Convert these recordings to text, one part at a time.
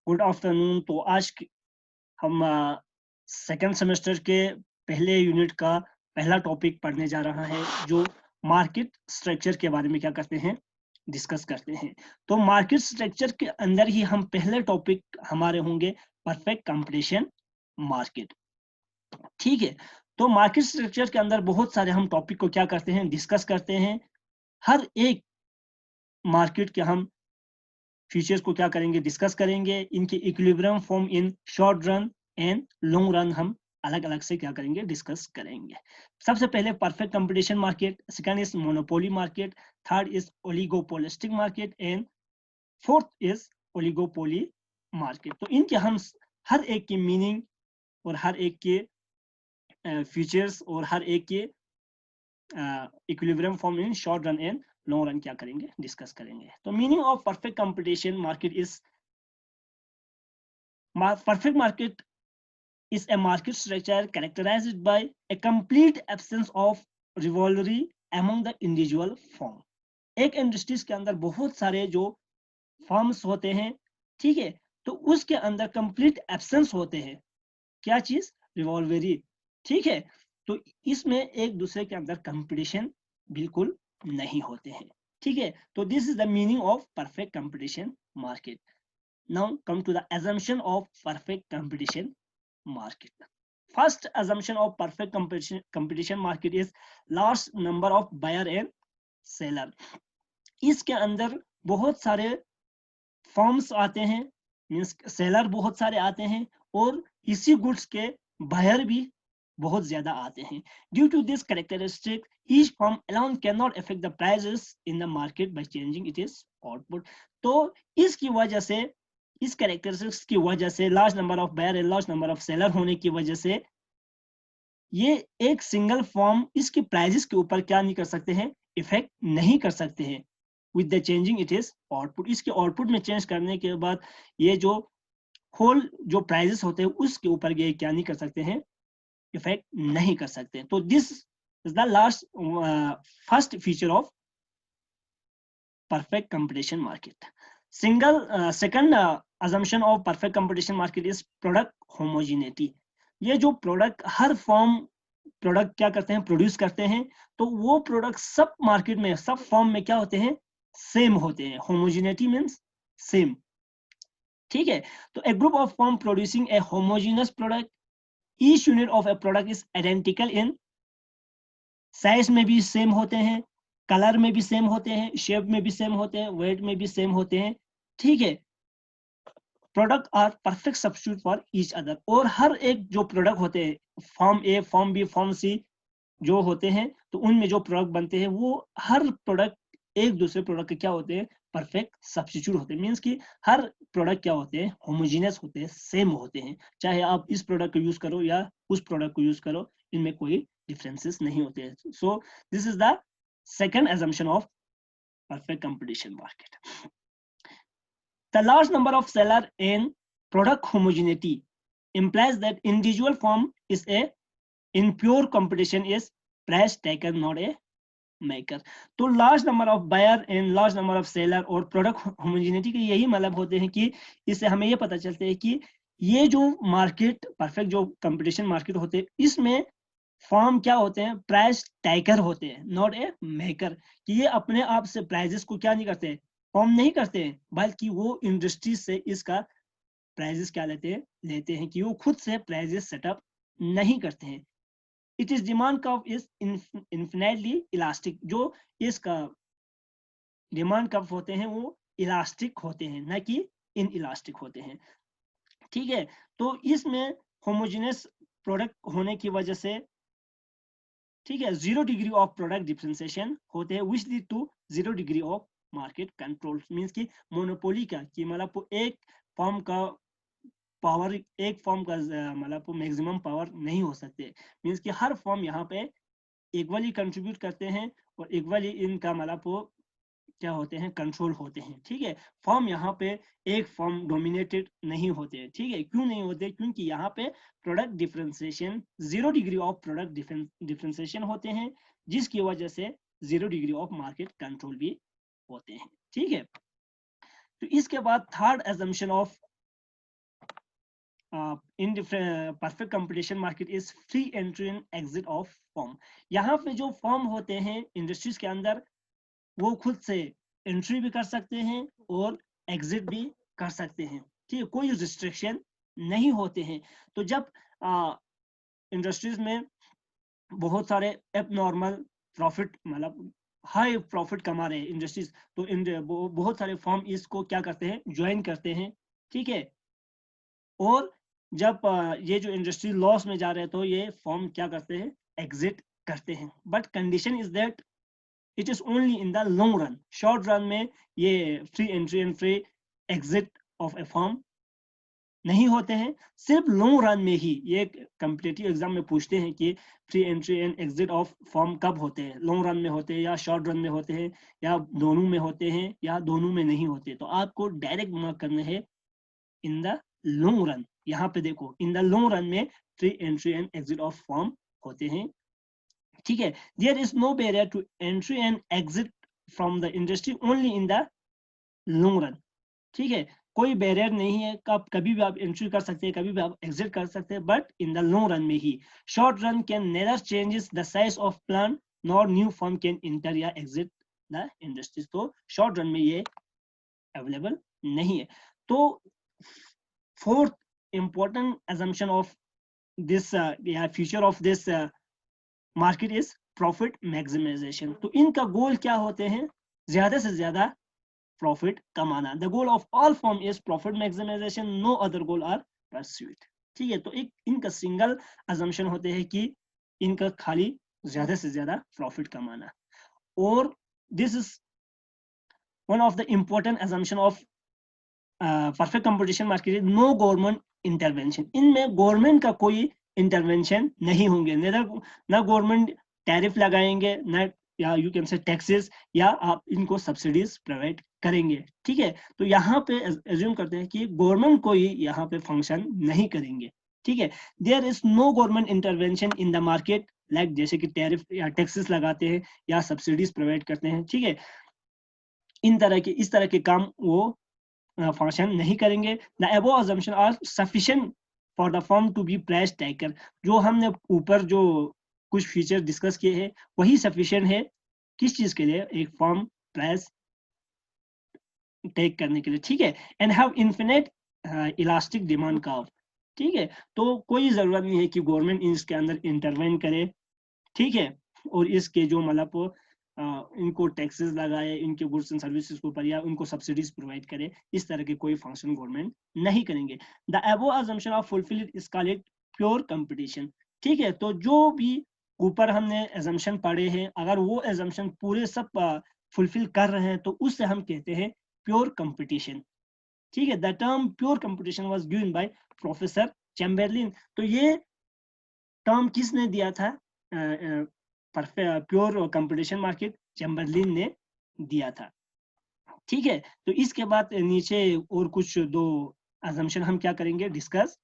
Good afternoon. तो आज हम सेकंड सेमेस्टर के पहले यूनिट का पहला टॉपिक पढ़ने जा रहा है, जो मार्केट स्ट्रक्चर के बारे में क्या करते हैं, डिस्कस करते हैं। तो मार्केट स्ट्रक्चर के अंदर ही हम पहले टॉपिक हमारे होंगे परफेक्ट कंपटीशन मार्केट। ठीक है, तो मार्केट स्ट्रक्चर के अंदर बहुत सारे हम टॉपिक को क्या करते हैं, डिस्कस करते हैं। हर एक मार्केट के हम फीचर्स को क्या करेंगे, डिस्कस करेंगे। इनके equilibrium form in short run and long run हम अलग अलग से क्या करेंगे, डिस्कस करेंगे। सबसे पहले perfect competition market, second is monopoly market, third is oligopolistic market and fourth is oligopoly market. तो इनके हम हर एक की मीनिंग और हर एक के फीचर्स और हर एक के equilibrium form in short run and long run क्या करेंगे, डिस्कस करेंगे। तो meaning of perfect competition market is perfect market is a market structure characterized by a complete absence of rivalry among the individual firm। एक industries के अंदर बहुत सारे जो फर्म्स होते हैं, ठीक है, तो उसके अंदर कंप्लीट एब्सेंस होते हैं। क्या चीज, रिवॉल्वरी। ठीक है, तो इसमें एक दूसरे के अंदर कंपटीशन बिल्कुल नहीं होते हैं। ठीक है, तो this is the meaning of perfect competition market. Now come to the assumption of perfect competition market. First assumption of perfect competition market is large number of buyer and seller। इसके अंदर बहुत सारे फर्म्स आते हैं, means seller बहुत सारे आते हैं, और इसी गुड्स के बायर भी बहुत ज्यादा आते हैं। Due to this characteristic each firm alone can not affect the prices in the market by changing it is output. तो इसकी वजह से, इस कैरेक्टरिस्टिक्स की वजह से, large number of buyer and large number of seller होने की वजह से, ये एक सिंगल फॉर्म इसकी प्राइसेस के ऊपर क्या नहीं कर सकते हैं, इफेक्ट नहीं कर सकते हैं with the changing it is output. इसके आउटपुट में चेंज करने के बाद ये जो होल जो प्राइसेस होते हैं उसके ऊपर ये क्या नहीं कर सकते हैं, इफेक्ट नहीं कर सकते। तो this is the last first feature of perfect competition market। Second assumption of perfect competition market is product homogeneity। ये जो प्रोडक्ट हर फॉर्म प्रोडक्ट क्या करते हैं, प्रोड्यूस करते हैं, तो वो प्रोडक्ट सब मार्केट में, सब फॉर्म में क्या होते हैं, सेम होते हैं। Homogeneity means same. ठीक है, तो a group of form producing a homogeneous product, each unit of a product is identical in size में भी सेम होते हैं, कलर में भी सेम होते हैं, शेप में भी सेम होते हैं, वेट में भी सेम होते हैं। ठीक है, product are perfect substitute for each other. और हर एक जो प्रोडक्ट होते हैं, firm A, firm B, firm C जो होते हैं, तो उनमें जो प्रोडक्ट बनते हैं वो हर प्रोडक्ट एक दूसरे प्रोडक्ट के क्या होते हैं, परफेक्ट सब्स्टिट्यूट होते हैं। मींस कि हर प्रोडक्ट क्या होते हैं, होमोजीनियस होते हैं, सेम होते हैं। चाहे आप इस प्रोडक्ट को यूज करो या उस प्रोडक्ट को यूज करो, इनमें कोई डिफरेंसेस नहीं होते हैं। So this is the second assumption of perfect competition market। The large number of seller and product homogeneity implies that individual firm is a in pure competition is price taker, not a maker। तो large number of buyer and large number of seller और product homogeneity के यही मतलब होते हैं कि इससे हमें ये पता चलता है कि ये जो मार्केट, परफेक्ट जो कंपटीशन मार्केट होते हैं, इसमें फॉर्म क्या होते हैं, प्राइस टाइकर होते हैं, नॉट ए मेकर। कि ये अपने आप से प्राइजेस को क्या नहीं करते, फॉर्म नहीं करते हैं, बल्कि वो इंडस्ट्री से इसका प्राइजेस क्या लेते हैं कि वो खुद से प्राइजेस सेटअप नहीं करते हैं। It is demand curve is infinitely elastic. जो इसका डिमांड कर्व होते हैं वो इलास्टिक होते हैं, ना कि इन इलास्टिक होते हैं। ठीक है, तो इसमें होमोजेनियस प्रोडक्ट होने की वजह से, ठीक है, 0 डिग्री ऑफ प्रोडक्ट डिफरेंशिएशन होते हैं, which lead to 0 degree of market control. Means की मोनोपोली का, कि मतलब एक फॉर्म का पावर, एक फॉर्म का मतलब मैक्सिमम पावर नहीं हो सकते। मींस कि हर फॉर्म यहाँ पे इक्वली कंट्रीब्यूट करते हैं और इक्वली इनका मतलब वो क्या होते हैं, कंट्रोल होते हैं। ठीक है, फॉर्म यहाँ पे एक फॉर्म डोमिनेटेड नहीं होते हैं। ठीक है, क्यों नहीं होते, क्योंकि यहाँ पे product differentiation 0 degree of product differentiation होते हैं, जिसकी वजह से 0 डिग्री ऑफ मार्केट कंट्रोल भी होते हैं। ठीक है, तो इसके बाद third assumption of in different perfect competition market is free entry and exit of form. यहाँ पे जो फॉर्म होते हैं इंडस्ट्रीज के अंदर, वो खुद से एंट्री भी कर सकते हैं और एग्जिट भी कर सकते हैं, ठीक है, कोई रिस्ट्रिक्शन नहीं होते हैं। तो जब इंडस्ट्रीज में बहुत सारे एबनॉर्मल प्रॉफिट, मतलब हाई प्रॉफिट कमा रहे हैं इंडस्ट्रीज, तो बहुत सारे फर्म इसको क्या करते हैं, ज्वाइन करते हैं, ठीक है। और जब ये जो इंडस्ट्री लॉस में जा रहे हैं तो ये फर्म क्या करते हैं, एग्जिट करते हैं। But condition is that it is only in the long run. Short run में ये free entry and free exit of A firm नहीं होते हैं। सिर्फ लॉन्ग रन में ही, ये कॉम्पिटिटिव एग्जाम में पूछते हैं कि free entry and exit of form कब होते हैं, लॉन्ग रन में होते हैं या शॉर्ट रन में होते हैं या दोनों में होते हैं या दोनों में नहीं होते। तो आपको डायरेक्ट मार्क करना है इन द लॉन्ग रन। यहाँ पे देखो, इन द लॉन्ग रन में free entry and exit of firm होते हैं, ठीक है। There is no barrier to entry and exit from the industry only in the long run, ठीक है। कोई बैरियर नहीं है, कब कभी भी आप एंट्री कर सकते हैं, कभी भी आप एग्जिट कर सकते हैं, but in the long run में ही। Short run can neither changes the size of plant nor new firm can enter या एग्जिट द इंडस्ट्रीज। तो शॉर्ट रन में ये अवेलेबल नहीं है। तो fourth important assumption of this या future of this market is profit maximization. तो इनका गोल क्या होते हैं, ज्यादा से ज्यादा प्रॉफिट कमाना। The goal of all firm is profit maximization, no other goal are pursued, ठीक है। तो एक इनका सिंगल अजम्पशन होते हैं कि इनका खाली ज्यादा से ज्यादा प्रॉफिट कमाना। और this is one of the important assumption of perfect competition market is no government intervention. इनमें गवर्नमेंट का कोई इंटरवेंशन नहीं होंगे, ना गवर्नमेंट टैरिफ लगाएंगे, ना या यू कैन से टैक्सेस, या आप इनको सब्सिडीज प्रोवाइड करेंगे, ठीक है। तो यहाँ पे एज्यूम करते हैं कि गवर्नमेंट कोई यहाँ पे फंक्शन नहीं करेंगे, ठीक है। There is no government intervention in the market, like जैसे कि टैरिफ या टैक्सेस लगाते हैं या सब्सिडीज प्रोवाइड करते हैं, ठीक है। इस तरह के काम वो फंक्शन नहीं करेंगे। The above assumption are sufficient for the firm to be price taker. जो हमने ऊपर जो कुछ फीचर डिस्कस किए हैं वही सफिशिएंट है किस चीज के लिए, एक फर्म प्राइस टेक करने के लिए, ठीक है। And have infinite elastic demand curve, ठीक है। तो कोई जरूरत नहीं है कि गवर्नमेंट इसके अंदर इंटरवेन करे, ठीक है, और इसके जो मतलब इनको टैक्सेस लगाए, इनके गुड्स एंड सर्विसेज के ऊपर, या उनको सब्सिडीज प्रोवाइड करे, इस तरह के कोई फंक्शन गवर्नमेंट नहीं करेंगे। The above assumption of fulfil is called pure competition, ठीक है। तो जो भी ऊपर हमने assumption पढ़े हैं, अगर वो assumption पूरे सब फुलफिल कर रहे हैं तो उससे हम कहते हैं प्योर कंपटीशन, ठीक है। The term pure competition was given by professor Chamberlain. तो ये टर्म किसने दिया था, प्योर कंपटीशन मार्केट चैम्बरलिन ने दिया था, ठीक है। तो इसके बाद नीचे और कुछ दो assumption हम क्या करेंगे, डिस्कस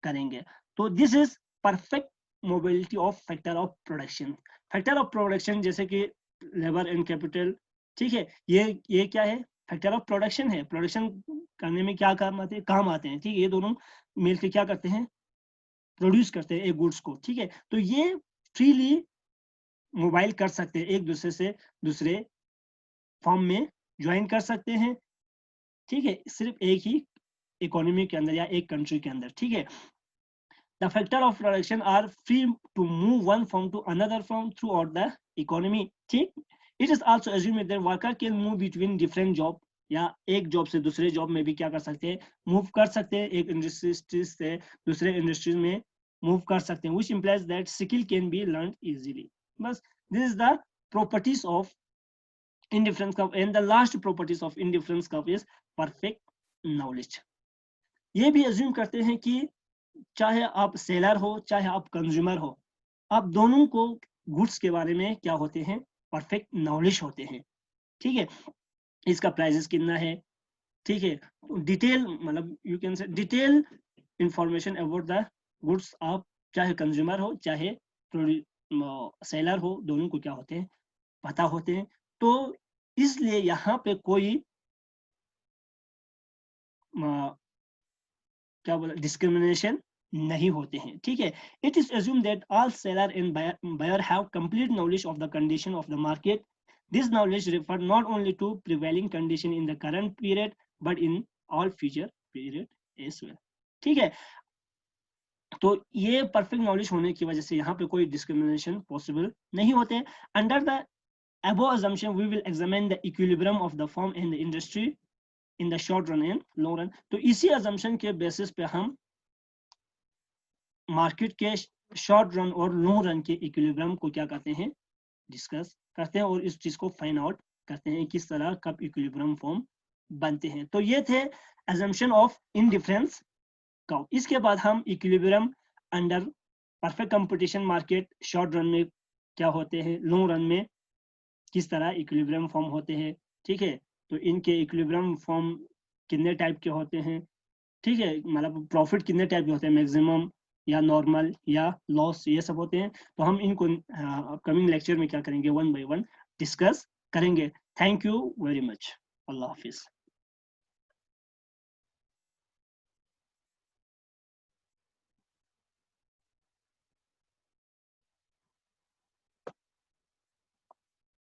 करेंगे। तो this is perfect mobility of factor of production. Factor of production जैसे कि लेबर एंड कैपिटल, ठीक है, ये क्या है, फैक्टर ऑफ प्रोडक्शन है। प्रोडक्शन करने में क्या काम आते हैं, ठीक है। ये दोनों मिलकर क्या करते हैं, प्रोड्यूस करते हैं एक गुड्स को, ठीक है। तो ये फ्रीली मोबाइल कर सकते हैं, एक दूसरे से दूसरे फॉर्म में ज्वाइन कर सकते हैं, ठीक है, सिर्फ एक ही इकोनॉमी के अंदर या एक कंट्री के अंदर, ठीक है। The factor of production are free to move one form to another form throughout the economy, ठीक। It is also assumed that worker can move between different job, या एक जॉब से दूसरे जॉब में भी क्या कर सकते हैं, मूव कर सकते हैं, एक इंडस्ट्री से दूसरे इंडस्ट्री में मूव कर सकते हैं, which implies that skill can be learned easily. बस this is the properties of indifference curve, and the last properties of indifference curve is perfect knowledge. ये भी अज्यूम करते हैं कि चाहे आप सेलर हो चाहे आप कंज्यूमर हो, आप दोनों को गुड्स के बारे में क्या होते हैं, परफेक्ट नॉलेज होते हैं, ठीक है। इसका प्राइसेस कितना है, ठीक है, डिटेल मतलब you can say detail information about the goods, आप चाहे कंज्यूमर हो चाहे सेलर हो, दोनों को क्या होते हैं, पता होते हैं। तो इसलिए यहाँ पे कोई क्या बोला, डिस्क्रिमिनेशन नहीं होते हैं, ठीक है। It is assume that all seller and buyer have complete knowledge of the condition of the market. This knowledge refer not only to prevailing condition in the current period but in all future period as well, ठीक है। तो ये perfect knowledge होने की वजह से यहाँ पे कोई डिस्क्रिमिनेशन पॉसिबल नहीं होते। Under the above assumption we will examine the equilibrium of the firm and the industry in the short run and long run। तो इसी assumption के बेसिस पे हम मार्केट के शॉर्ट रन और लॉन्ग रन के इक्विलिब्रियम को क्या करते हैं, डिस्कस करते हैं, और इस चीज को फाइंड आउट करते हैं किस तरह कब इक्विलिब्रियम फॉर्म बनते हैं। तो ये थे assumption ऑफ इनडिफरेंस कर्व। इसके बाद हम equilibrium under perfect competition market short run में क्या होते हैं, लॉन्ग रन में किस तरह इक्विलिब्रियम फॉर्म होते हैं, ठीक है। तो इनके इक्विलिब्रियम फॉर्म कितने टाइप के होते हैं, ठीक है, मतलब प्रॉफिट कितने टाइप के होते हैं, मैक्सिमम या नॉर्मल या लॉस, ये सब होते हैं। तो हम इनको अपकमिंग लेक्चर में क्या करेंगे, वन बाय वन डिस्कस करेंगे। Thank you very much. Allah Hafiz.